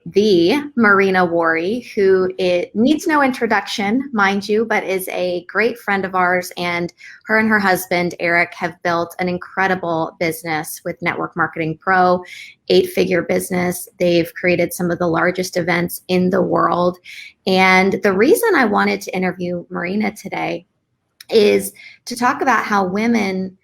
the Marina Worre, who it needs no introduction, mind you, but is a great friend of ours. And her and her husband, Eric, have built an incredible business with Network Marketing Pro, 8-figure business. They've created some of the largest events in the world. And the reason I wanted to interview Marina today is to talk about how women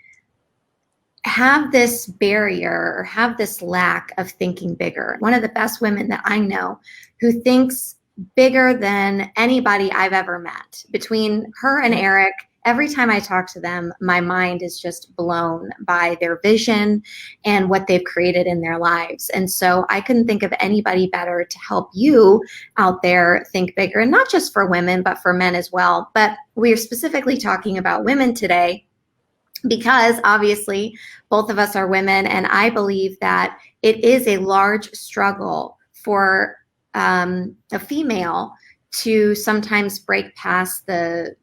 have this barrier or have this lack of thinking bigger. One of the best women that I know who thinks bigger than anybody I've ever met. Between her and Eric, every time I talk to them, my mind is just blown by their vision and what they've created in their lives. And so I couldn't think of anybody better to help you out there think bigger, and not just for women, but for men as well. But we are specifically talking about women today, because obviously both of us are women, and I believe that it is a large struggle for a female to sometimes break past the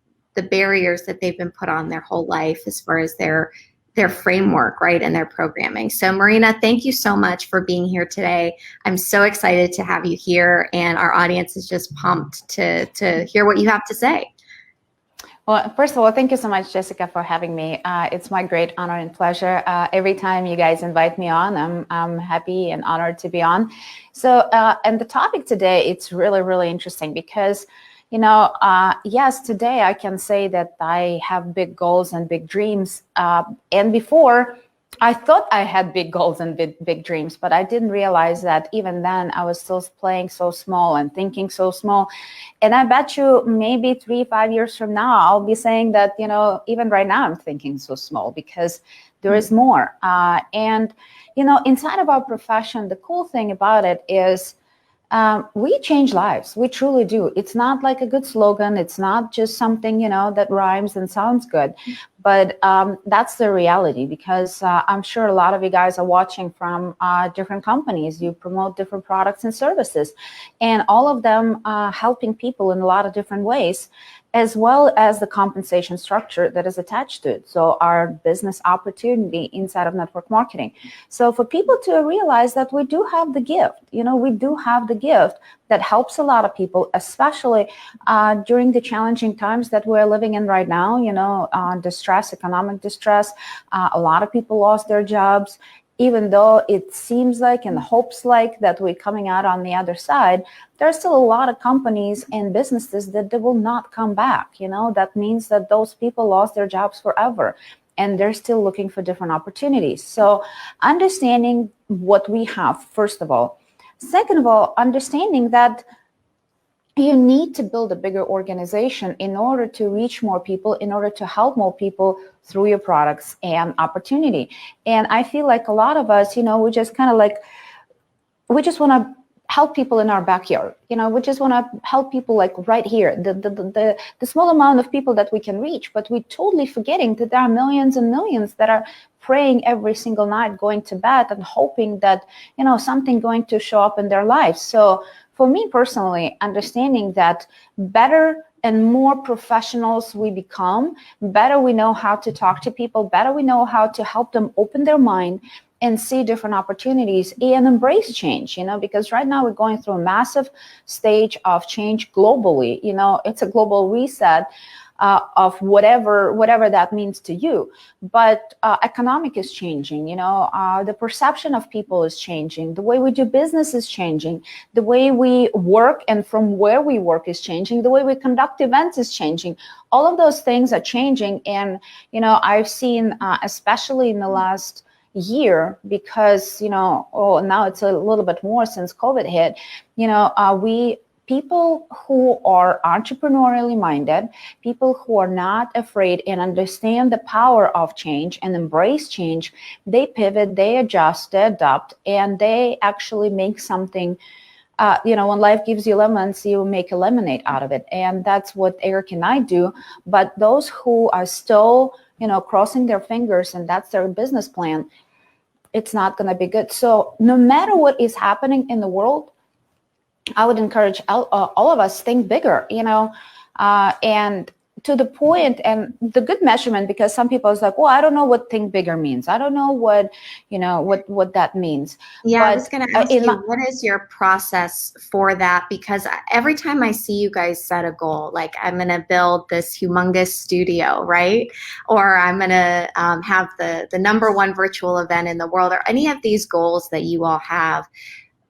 barriers that they've been put on their whole life as far as their framework, right, and their programming. So Marina, thank you so much for being here today. I'm so excited to have you here, and our audience is just pumped to hear what you have to say. Well, first of all, thank you so much, Jessica, for having me. It's my great honor and pleasure. Every time you guys invite me on, I'm happy and honored to be on. So, and the topic today, it's really, really interesting because, yes, today I can say that I have big goals and big dreams. And before, I thought I had big goals and big dreams, but I didn't realize that even then I was still playing so small and thinking so small. And I bet you maybe 3-5 years from now, I'll be saying that, even right now I'm thinking so small because there is more. And inside of our profession, the cool thing about it is we change lives. We truly do. It's not like a good slogan. It's not just something, that rhymes and sounds good. But that's the reality, because I'm sure a lot of you guys are watching from different companies. You promote different products and services, and all of them helping people in a lot of different ways, as well as the compensation structure that is attached to it. So our business opportunity inside of network marketing. So for people to realize that we do have the gift, we do have the gift that helps a lot of people, especially during the challenging times that we're living in right now, distress, economic distress. A lot of people lost their jobs. Even though it seems like and hopes like that we're coming out on the other side, there are still a lot of companies and businesses that they will not come back. That means that those people lost their jobs forever, and they're still looking for different opportunities. So understanding what we have, first of all. Second of all, understanding that you need to build a bigger organization in order to reach more people, in order to help more people through your products and opportunity. And I feel like a lot of us, we just kind of like, we just want to help people in our backyard. We just want to help people like right here, the small amount of people that we can reach, but we're totally forgetting that there are millions and millions that are praying every single night, going to bed and hoping that, something going to show up in their lives. So for me personally, understanding that better and more professionals we become, better we know how to talk to people, better we know how to help them open their mind and see different opportunities and embrace change, because right now we're going through a massive stage of change globally. It's a global reset of whatever that means to you. But economic is changing, the perception of people is changing, the way we do business is changing, the way we work and from where we work is changing, the way we conduct events is changing. All of those things are changing. And, I've seen, especially in the last year, because, now it's a little bit more since COVID hit, people who are entrepreneurially minded, people who are not afraid and understand the power of change and embrace change, they pivot, they adjust, they adapt, and they actually make something. When life gives you lemons, you make a lemonade out of it. And that's what Eric and I do. But those who are still, crossing their fingers and that's their business plan, it's not going to be good. So no matter what is happening in the world, I would encourage all of us think bigger, and to the point, and the good measurement, because some people is like, well, I don't know what think bigger means. I don't know what, what that means. Yeah, But I was going to ask you, what is your process for that? Because every time I see you guys set a goal, like I'm going to build this humongous studio, right? Or I'm going to have the number one virtual event in the world, or any of these goals that you all have.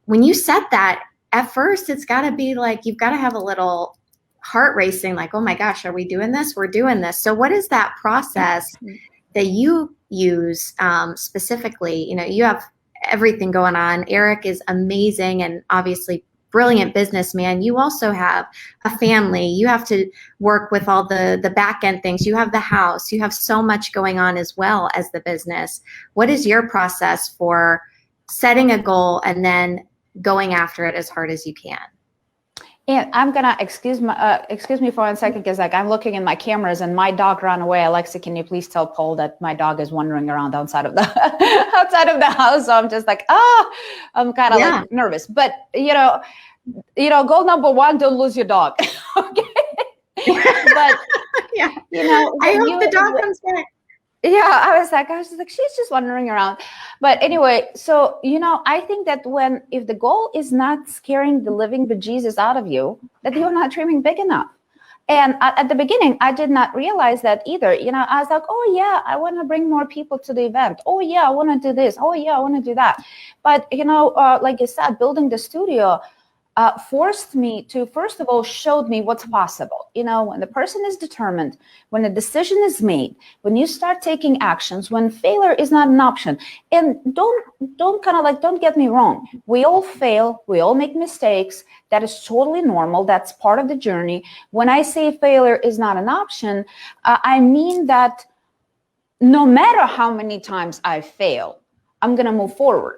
When you set that, at first, it's got to be like, you've got to have a little heart racing, like, oh my gosh, are we doing this? We're doing this. So what is that process that you use specifically? You have everything going on. Eric is amazing and obviously brilliant businessman. You also have a family. You have to work with all the back end things. You have the house. You have so much going on as well as the business. What is your process for setting a goal and then going after it as hard as you can? And I'm gonna excuse me for 1 second, because like I'm looking in my cameras and my dog ran away. Alexa, can you please tell Paul that my dog is wandering around outside of the outside of the house? So I'm just like, I'm kind of like nervous. But goal number one: don't lose your dog. Okay. But yeah, I hope the dog comes back. Yeah, I was like, she's just wandering around. But anyway, so, I think that if the goal is not scaring the living bejesus out of you, that you're not dreaming big enough. And at the beginning, I did not realize that either. I was like, oh yeah, I want to bring more people to the event. Oh yeah, I want to do this. Oh yeah, I want to do that. But, like you said, building the studio forced me to, first of all, showed me what's possible. When the person is determined, when a decision is made, when you start taking actions, when failure is not an option. And don't get me wrong. We all fail. We all make mistakes. That is totally normal. That's part of the journey. When I say failure is not an option, I mean that no matter how many times I fail, I'm going to move forward.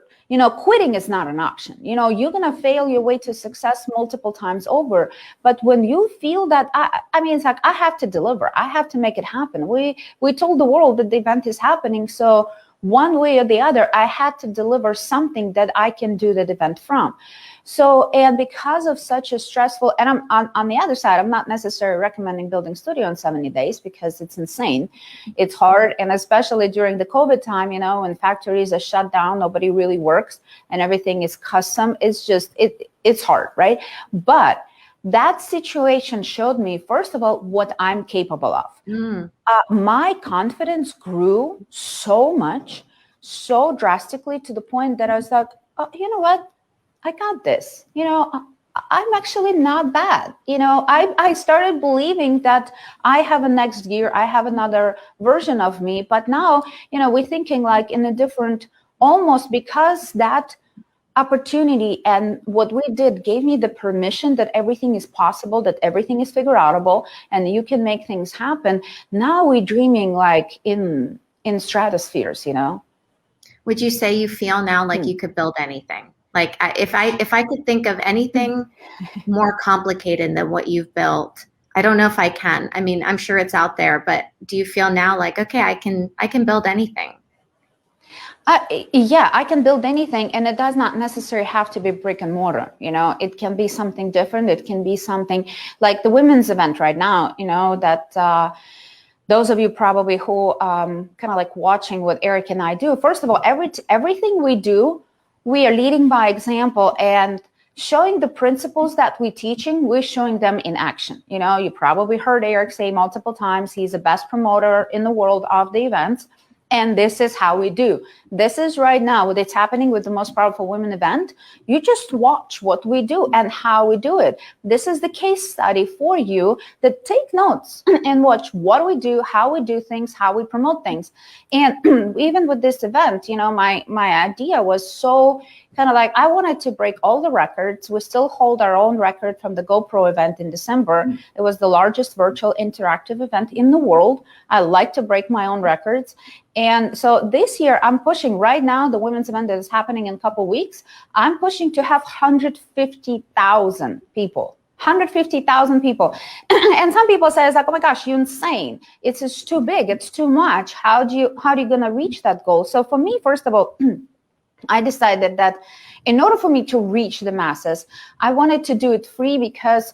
Quitting is not an option. You're going to fail your way to success multiple times over. But when you feel that, it's like, I have to deliver. I have to make it happen. We told the world that the event is happening. So one way or the other, I had to deliver something that I can do the event from. So, and because of such a stressful, and I'm on the other side, I'm not necessarily recommending building studio in 70 days because it's insane. It's hard. And especially during the COVID time, when factories are shut down, nobody really works and everything is custom. It's just, it's hard, right? But that situation showed me, first of all, what I'm capable of. My confidence grew so much, so drastically, to the point that I was like, oh, you know what? I got this. I'm actually not bad. I started believing that I have a next year, I have another version of me. But now, we're thinking like in a different, almost, because that opportunity and what we did gave me the permission that everything is possible, that everything is figure outable, and you can make things happen. Now we're dreaming like in stratospheres. Would you say you feel now like you could build anything? Like if I could think of anything more complicated than what you've built, I don't know if I can. I'm sure it's out there, but do you feel now like, okay, I can build anything? Yeah, I can build anything, and it does not necessarily have to be brick and mortar. It can be something different. It can be something like the women's event right now. That those of you probably who kind of like watching what Eric and I do. First of all, everything we do, we are leading by example and showing the principles that we're teaching. We're showing them in action. You probably heard Eric say multiple times he's the best promoter in the world of the events. And this is how we do. This is right now what it's happening with the most powerful women event. You just watch what we do and how we do it. This is the case study for you that take notes and watch what we do, how we do things, how we promote things. And even with this event, my idea was so kind of like, I wanted to break all the records. We still hold our own record from the GoPro event in December. It was the largest virtual interactive event in the world. I like to break my own records. And so this year I'm pushing right now, the women's event that is happening in a couple of weeks, I'm pushing to have 150,000 people. 150,000 people. And some people say, it's like, oh my gosh, you're insane. It's just too big. It's too much. How are you going to reach that goal? So for me, first of all, I decided that in order for me to reach the masses, I wanted to do it free because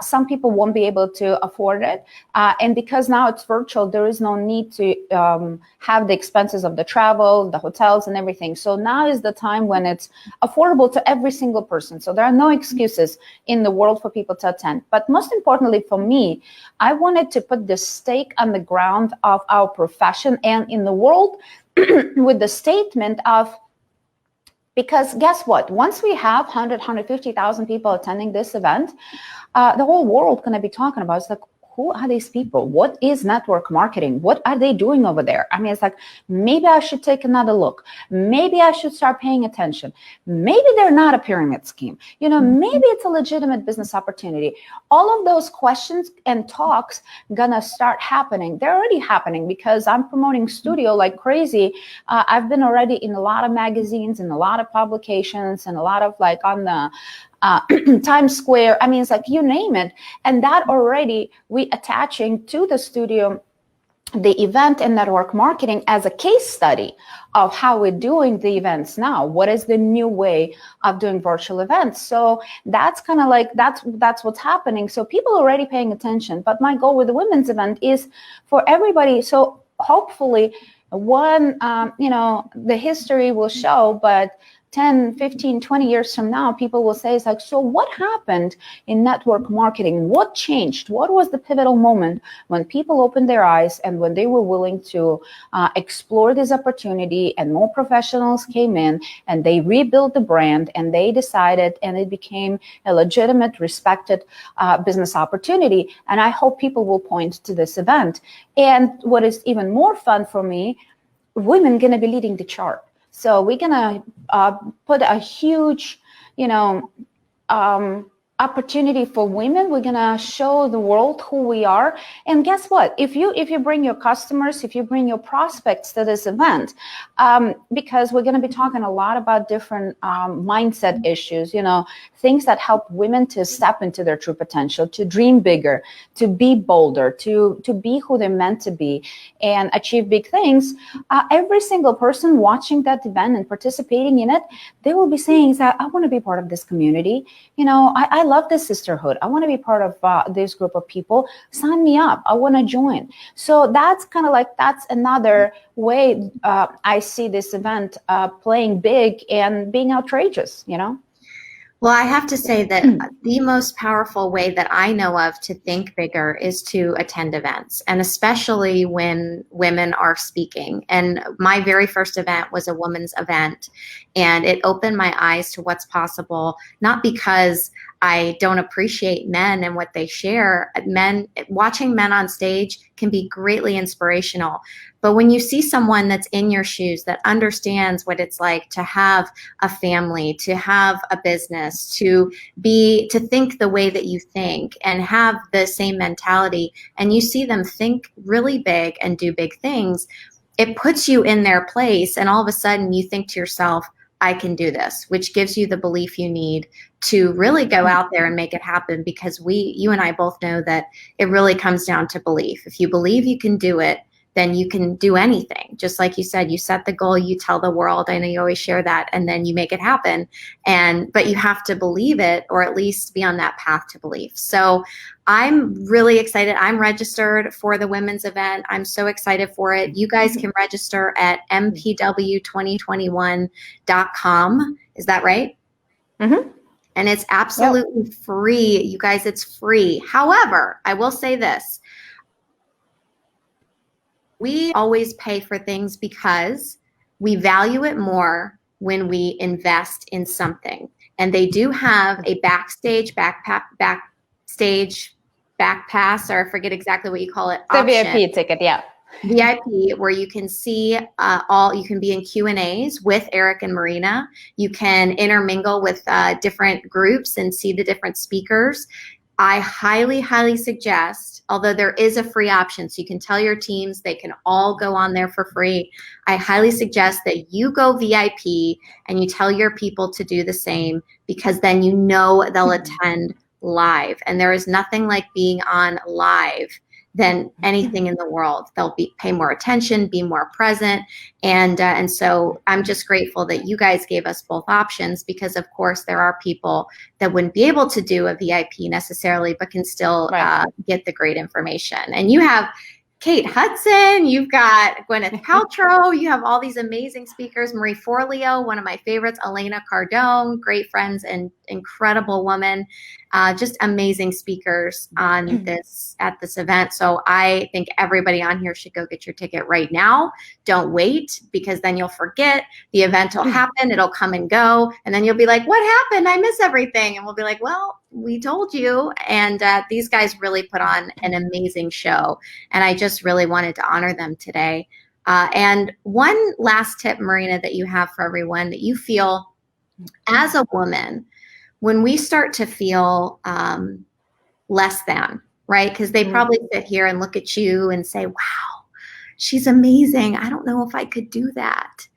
some people won't be able to afford it. And because now it's virtual, there is no need to have the expenses of the travel, the hotels and everything. So now is the time when it's affordable to every single person. So there are no excuses in the world for people to attend. But most importantly for me, I wanted to put the stake on the ground of our profession and in the world with the statement of, because guess what? Once we have 150,000 people attending this event, the whole world going to be talking about, it's like, who are these people? What is network marketing? What are they doing over there? I mean, it's like, maybe I should take another look. Maybe I should start paying attention. Maybe they're not a pyramid scheme. You know, maybe it's a legitimate business opportunity. All of those questions and talks gonna start happening. They're already happening because I'm promoting studio like crazy. I've been already in a lot of magazines and a lot of publications and a lot of like on the Times Square. I mean, it's like you name it. And that already we attaching to the studio the event and network marketing as a case study of how we're doing the events now. What is the new way of doing virtual events? So that's kind of like, that's what's happening. So people are already paying attention. But my goal with the women's event is for everybody. So hopefully one, the history will show, but 10, 15, 20 years from now, people will say, it's like, so what happened in network marketing? What changed? What was the pivotal moment when people opened their eyes and when they were willing to explore this opportunity and more professionals came in and they rebuilt the brand and they decided and it became a legitimate, respected business opportunity. And I hope people will point to this event. And what is even more fun for me, women going to be leading the chart. So we're gonna put a huge, opportunity for women. We're gonna show the world who we are. And guess what? If you bring your customers, if you bring your prospects to this event, because we're gonna be talking a lot about different mindset issues, things that help women to step into their true potential, to dream bigger, to be bolder, to be who they're meant to be and achieve big things. Every single person watching that event and participating in it, they will be saying that I want to be part of this community. I love this sisterhood. I want to be part of this group of people. Sign me up. I want to join. So that's kind of like, that's another way I see this event playing big and being outrageous, Well, I have to say that the most powerful way that I know of to think bigger is to attend events, and especially when women are speaking. And my very first event was a women's event, and it opened my eyes to what's possible, not because I don't appreciate men and what they share. Watching men on stage can be greatly inspirational. But when you see someone that's in your shoes, that understands what it's like to have a family, to have a business, to think the way that you think and have the same mentality, and you see them think really big and do big things, it puts you in their place. And all of a sudden you think to yourself, I can do this, which gives you the belief you need to really go out there and make it happen, because you and I both know that it really comes down to belief. If you believe you can do it, then you can do anything. Just like you said, you set the goal, you tell the world, I know you always share that, and then you make it happen. But you have to believe it, or at least be on that path to belief. So I'm really excited. I'm registered for the women's event. I'm so excited for it. You guys can register at mpw2021.com. Is that right? Mm-hmm. And it's absolutely free. You guys, it's free. However, I will say this. We always pay for things because we value it more when we invest in something. And they do have a backstage back pass, or I forget exactly what you call it. The VIP ticket, yeah. VIP, where you can see you can be in Q&As with Eric and Marina. You can intermingle with different groups and see the different speakers. I highly, highly suggest, although there is a free option, so you can tell your teams, they can all go on there for free. I highly suggest that you go VIP and you tell your people to do the same, because then they'll attend live. And there is nothing like being on live than anything in the world. They'll pay more attention, be more present. And so I'm just grateful that you guys gave us both options, because of course there are people that wouldn't be able to do a VIP necessarily, but can still get the great information. And you have Kate Hudson, you've got Gwyneth Paltrow, you have all these amazing speakers, Marie Forleo, one of my favorites, Elena Cardone, great friends and incredible woman, just amazing speakers on this event. So I think everybody on here should go get your ticket right now. Don't wait, because then you'll forget. The event will happen, it'll come and go, and then you'll be like, what happened? I miss everything. And we'll be like, well, we told you. And these guys really put on an amazing show, and I just really wanted to honor them today. And one last tip, Marina, that you have for everyone, that you feel as a woman, when we start to feel less than, right? Because they probably sit here and look at you and say, wow, she's amazing. I don't know if I could do that.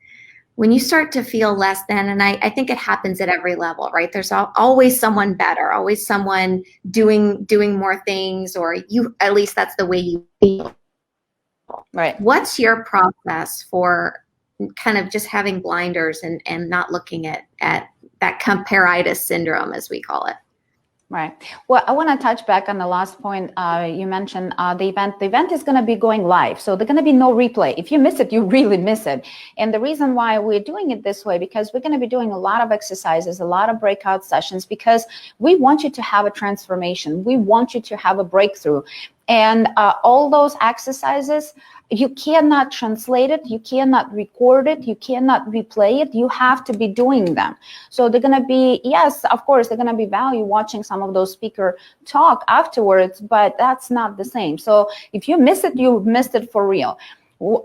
When you start to feel less than, and I think it happens at every level, right? There's always someone better, always someone doing more things, or you, at least that's the way you feel. Right. What's your process for kind of just having blinders and not looking at that comparitis syndrome, as we call it? Right. Well, I want to touch back on the last point you mentioned, the event. The event is going to be going live, so there's going to be no replay. If you miss it, you really miss it. And the reason why we're doing it this way, because we're going to be doing a lot of exercises, a lot of breakout sessions, because we want you to have a transformation. We want you to have a breakthrough. And all those exercises, you cannot translate it, you cannot record it, you cannot replay it, you have to be doing them. So they're gonna be, yes, of course, they're gonna be value watching some of those speaker talk afterwards, but that's not the same. So if you miss it, you missed it for real.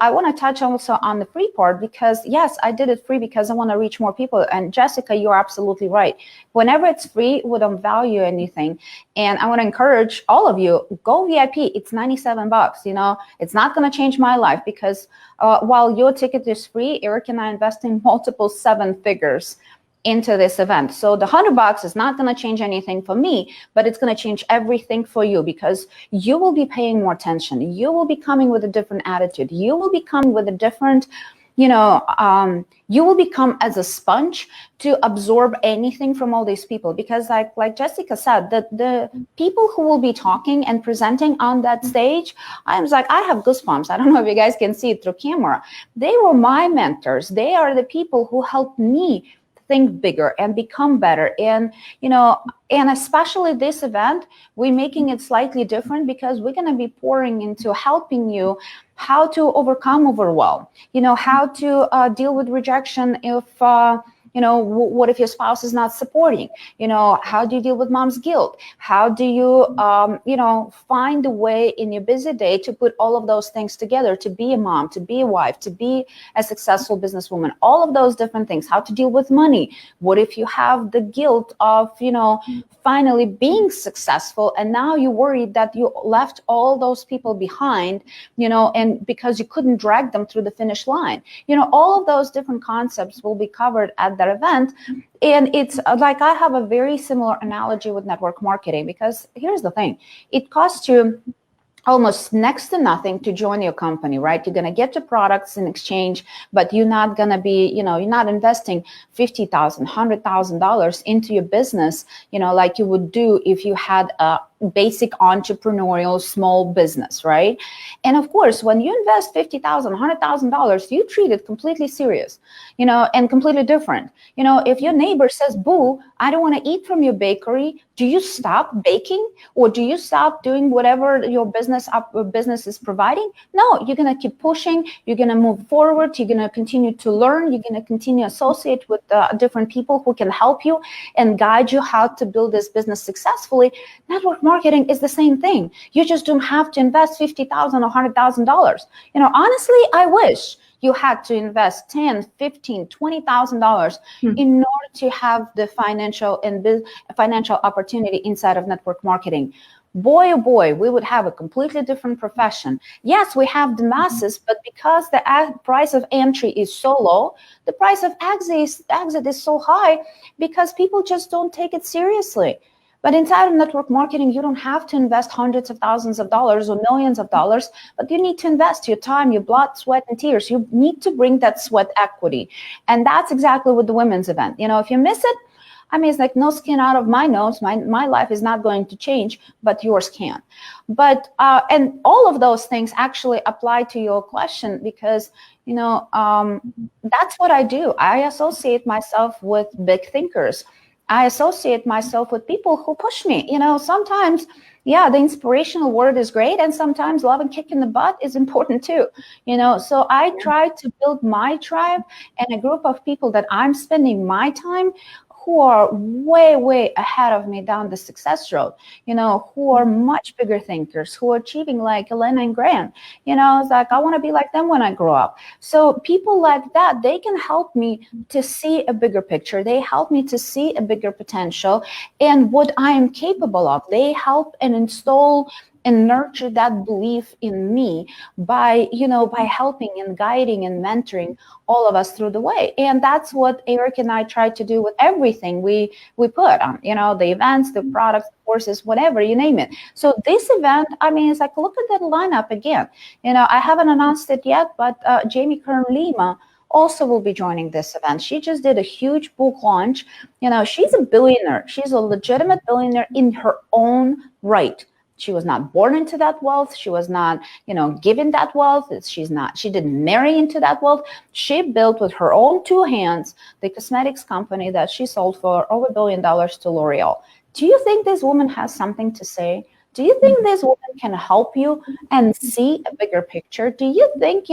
I want to touch also on the free part, because yes, I did it free because I want to reach more people. And Jessica, you're absolutely right. Whenever it's free, we don't value anything. And I want to encourage all of you, go VIP. It's $97. You know, it's not going to change my life, because while your ticket is free, Eric and I invest in multiple 7 figures into this event. So the $100 is not going to change anything for me, but it's going to change everything for you, because you will be paying more attention. You will be coming with a different attitude. You will be coming with a different, you will become as a sponge to absorb anything from all these people. Because like Jessica said, the people who will be talking and presenting on that stage, I was like, I have goosebumps. I don't know if you guys can see it through camera. They were my mentors. They are the people who helped me think bigger and become better. And and especially this event, we're making it slightly different, because we're going to be pouring into helping you how to overcome overwhelm, how to deal with rejection if what if your spouse is not supporting? How do you deal with mom's guilt? How do you, find a way in your busy day to put all of those things together, to be a mom, to be a wife, to be a successful businesswoman, all of those different things, how to deal with money. What if you have the guilt of, finally being successful, and now you're worried that you left all those people behind, and because you couldn't drag them through the finish line. All of those different concepts will be covered at that event. And it's like, I have a very similar analogy with network marketing, because here's the thing, it costs you almost next to nothing to join your company, right? You're going to get your products in exchange, but you're not going to be, you're not investing $50,000, $100,000 into your business, like you would do if you had a basic entrepreneurial small business, right? And of course, when you invest $50,000, $100,000, you treat it completely serious, and completely different. If your neighbor says, boo, I don't want to eat from your bakery, do you stop baking, or do you stop doing whatever your business is providing? No, you're going to keep pushing. You're going to move forward. You're going to continue to learn. You're going to continue to associate with different people who can help you and guide you how to build this business successfully. Network marketing is the same thing. You just don't have to invest $50,000 or $100,000. Honestly, I wish you had to invest $10,000, $15,000, $20,000 in order to have the financial opportunity inside of network marketing. Boy, oh boy, we would have a completely different profession. Yes, we have the masses, but because the price of entry is so low, the price of exit is so high, because people just don't take it seriously. But inside of network marketing, you don't have to invest hundreds of thousands of dollars or millions of dollars, but you need to invest your time, your blood, sweat, and tears. You need to bring that sweat equity. And that's exactly with the women's event. If you miss it, I mean, it's like no skin out of my nose. My life is not going to change, but yours can. But and all of those things actually apply to your question, because that's what I do. I associate myself with big thinkers. I associate myself with people who push me. Sometimes, yeah, the inspirational word is great, and sometimes love and kick in the butt is important too. So I try to build my tribe and a group of people that I'm spending my time who are way, way ahead of me down the success road, who are much bigger thinkers, who are achieving like Elena and Grant. It's like, I want to be like them when I grow up. So people like that, they can help me to see a bigger picture. They help me to see a bigger potential and what I am capable of. They help and install and nurture that belief in me by helping and guiding and mentoring all of us through the way. And that's what Eric and I try to do with everything we put on, the events, the products, the courses, whatever, you name it. So this event, I mean, it's like, look at that lineup again. I haven't announced it yet, but Jamie Kern-Lima also will be joining this event. She just did a huge book launch. She's a billionaire. She's a legitimate billionaire in her own right. She was not born into that wealth. She was not, given that wealth. She didn't marry into that wealth. She built with her own two hands the cosmetics company that she sold for over $1 billion to L'Oreal. Do you think this woman has something to say? Do you think this woman can help you and see a bigger picture? Do you think,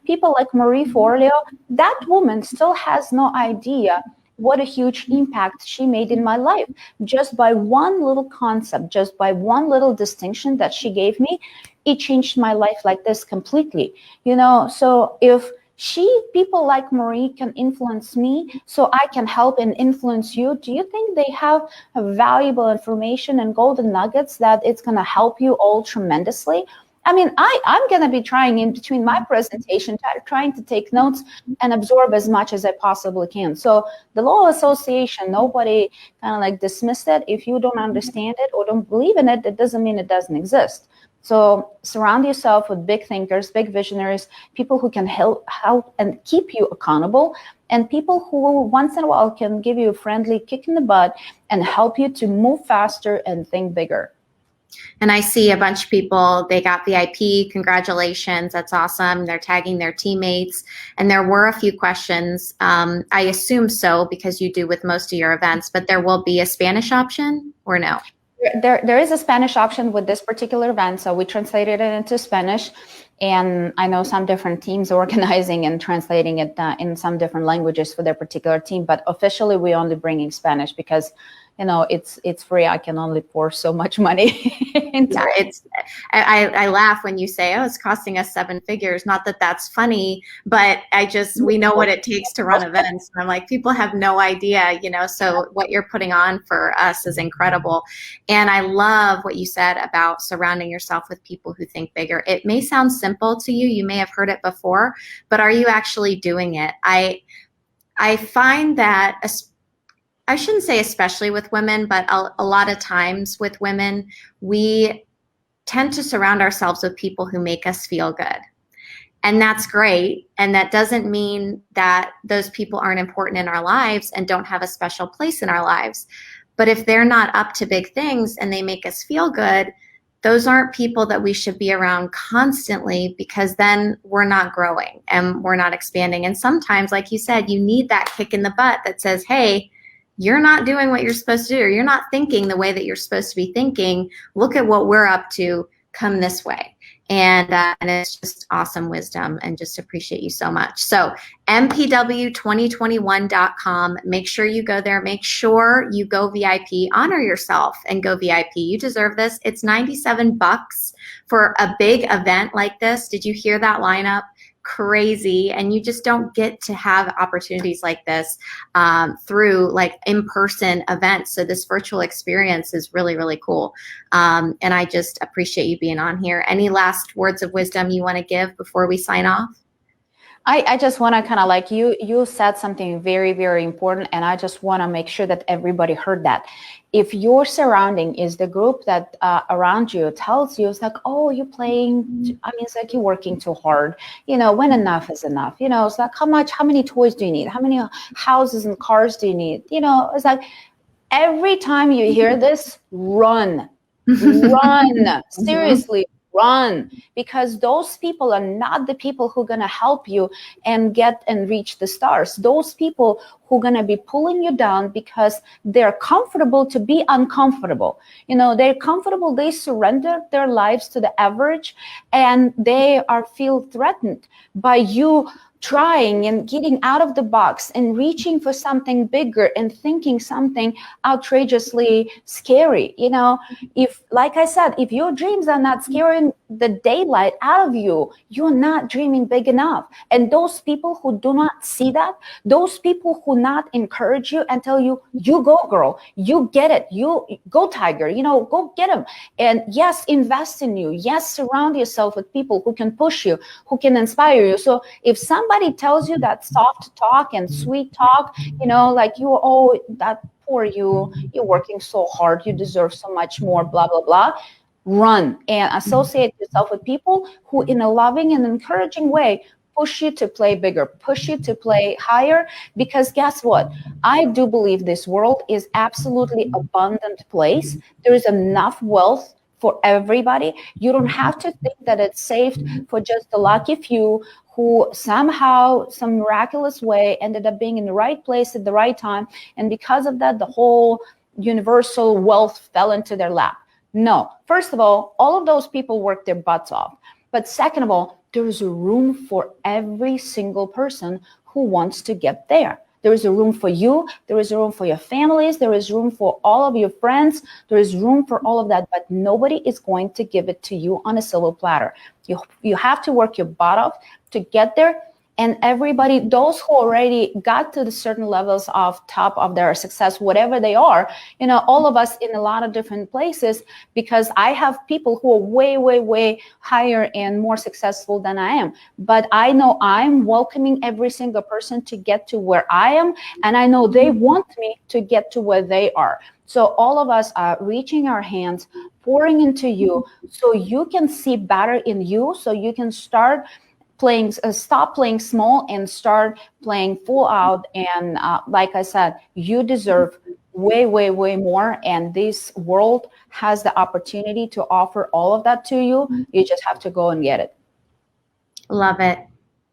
people like Marie Forleo, that woman still has no idea what a huge impact she made in my life just by one little concept, just by one little distinction that she gave me. It changed my life like this completely. So if people like Marie can influence me, so I can help and influence you, do you think they have valuable information and golden nuggets that it's going to help you all tremendously? I mean, I'm going to be trying in between my presentation, trying to take notes and absorb as much as I possibly can. So the law association, nobody kind of like dismissed it. If you don't understand it or don't believe in it, that doesn't mean it doesn't exist. So surround yourself with big thinkers, big visionaries, people who can help and keep you accountable, and people who once in a while can give you a friendly kick in the butt and help you to move faster and think bigger. And I see a bunch of people, they got VIP, congratulations, that's awesome. They're tagging their teammates. And there were a few questions. I assume so, because you do with most of your events, but there will be a Spanish option or no? There is a Spanish option with this particular event. So we translated it into Spanish. And I know some different teams organizing and translating it in some different languages for their particular team. But officially, we only bringing Spanish because it's free. I can only pour so much money into it. I laugh when you say, oh, it's costing us 7 figures. Not that that's funny, but we know what it takes to run events. And I'm like, people have no idea, so what you're putting on for us is incredible. And I love what you said about surrounding yourself with people who think bigger. It may sound simple to you. You may have heard it before, but are you actually doing it? I find that, I shouldn't say especially with women, but a lot of times with women, we tend to surround ourselves with people who make us feel good. And that's great. And that doesn't mean that those people aren't important in our lives and don't have a special place in our lives. But if they're not up to big things and they make us feel good, those aren't people that we should be around constantly, because then we're not growing and we're not expanding. And sometimes, like you said, you need that kick in the butt that says, hey, you're not doing what you're supposed to do, or you're not thinking the way that you're supposed to be thinking. Look at what we're up to. Come this way. And it's just awesome wisdom, and just appreciate you so much. So mpw2021.com. Make sure you go there. Make sure you go VIP. Honor yourself and go VIP. You deserve this. It's $97 for a big event like this. Did you hear that lineup? Crazy. And you just don't get to have opportunities like this through like in-person events. So this virtual experience is really, really cool. And I just appreciate you being on here. Any last words of wisdom you want to give before we sign off? I just want to kind of like you said something very, very important, and I just want to make sure that everybody heard that. If your surrounding is the group that around you tells you, it's like, oh, you're playing, I mean, it's like you're working too hard, when enough is enough, it's like, how many toys do you need? How many houses and cars do you need? It's like every time you hear this, run, seriously, run, because those people are not the people who are going to help you and reach the stars. Those people who are going to be pulling you down because they're comfortable to be uncomfortable. They're comfortable, they surrender their lives to the average, and they feel threatened by you trying and getting out of the box and reaching for something bigger and thinking something outrageously scary. If, like I said, if your dreams are not scaring the daylight out of you, you're not dreaming big enough. And those people who do not see that, those people who not encourage you and tell you, you go girl, you get it, you go tiger, go get them. And yes, invest in you. Yes, surround yourself with people who can push you, who can inspire you. So if somebody tells you that soft talk and sweet talk, like that poor you're working so hard, you deserve so much more, blah, blah, blah, run and associate yourself with people who in a loving and encouraging way push you to play bigger, push you to play higher, because guess what? I do believe this world is absolutely abundant place. There is enough wealth for everybody. You don't have to think that it's saved for just the lucky few who somehow, some miraculous way ended up being in the right place at the right time. And because of that, the whole universal wealth fell into their lap. No, first of all of those people work their butts off. But second of all, there is a room for every single person who wants to get there. There is a room for you. There is a room for your families. There is room for all of your friends. There is room for all of that, but nobody is going to give it to you on a silver platter. You have to work your butt off to get there. And everybody, those who already got to the certain levels of top of their success, whatever they are, all of us in a lot of different places, because I have people who are way, way, way higher and more successful than I am. But I know I'm welcoming every single person to get to where I am. And I know they want me to get to where they are. So all of us are reaching our hands, pouring into you so you can see better in you, so you can start stop playing small and start playing full out. And like I said, you deserve way, way, way more. And this world has the opportunity to offer all of that to you. You just have to go and get it. Love it.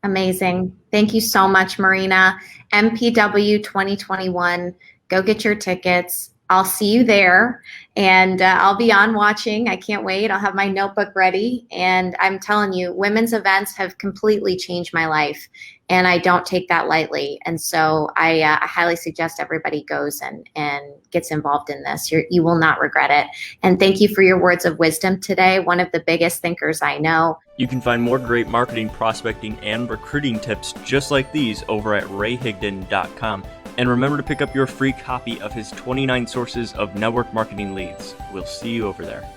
Amazing. Thank you so much, Marina. MPW 2021. Go get your tickets. I'll see you there, and I'll be on watching. I can't wait. I'll have my notebook ready, and I'm telling you, women's events have completely changed my life, and I don't take that lightly. And so I highly suggest everybody goes and gets involved in this. You will not regret it. And thank you for your words of wisdom today. One of the biggest thinkers I know. You can find more great marketing, prospecting, and recruiting tips just like these over at rayhigdon.com. And remember to pick up your free copy of his 29 Sources of Network Marketing Leads. We'll see you over there.